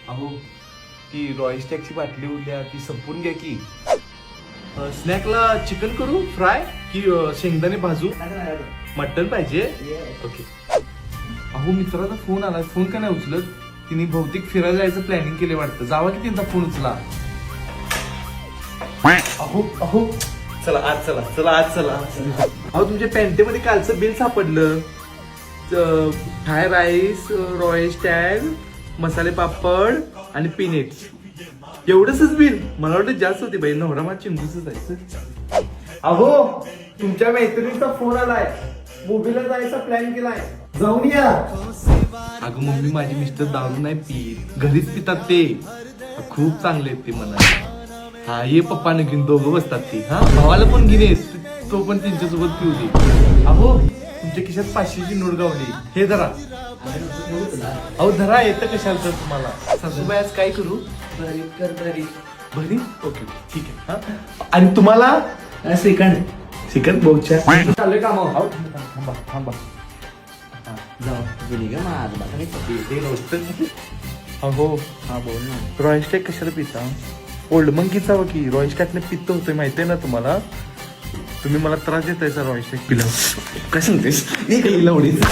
अहो ती royal taxi बाटली उरल्या ती संपून घ्या की. स्नॅकला चिकन करू फ्राय की शेंगदाणे भाजू? मटन पाहिजे. ओके. अहो मित्राचा फोन आला, फोन का नाही उचलत? तिने बहुतेक फिरायला जायचं प्लॅनिंग केले वाटतं. जावा की त्यांचा फोन उचला. अहो अहो चला आज चला चला आज चला. अहो तुमच्या पॅन्टेमध्ये कालचं बिल सापडलं. फ्राय राईस, रॉयल स्टॅग, मसाले पापड आणि पीनेट्स. एवढंच बिल? मला वाटतं जास्त होती बाई. नवरा माझ्या चिंबूच जायचं. अहो तुमच्या मैत्रिणीचा फोन आलाय, मूवीला जायचा प्लॅन केलाय, जाऊन या. अगं मम्मी माझी मिस्टर दारू नाही पीत, घरीच पितात ते. खूप चांगले आहेत ते म्हणा. हा ये पप्पाने घेऊन दोघं बसतात ते. हा भावाला पण घेणे, तो पण त्यांच्यासोबत पिऊ दे. अहो तुमच्या खिशात 500ची नोट गावली, हे धरा. अहो धरा, येतं कशाला तर तुम्हाला. सासूबाई आज काय करू? भरी. ओके ठीक आहे. हा आणि तुम्हाला श्रीखंड भाऊच्या चालू कामावर. थांबा थांबा. अहो हा बोल ना. रॉयल स्टॅग कशाला पिता? ओल्ड मंकीचा वा की रॉयल स्टॅगने पित्त होतोय माहितीये ना तुम्हाला. तुम्ही मला त्रास देताय सर रॉयल स्टॅग पिला. काय सांगतेस? लवडीच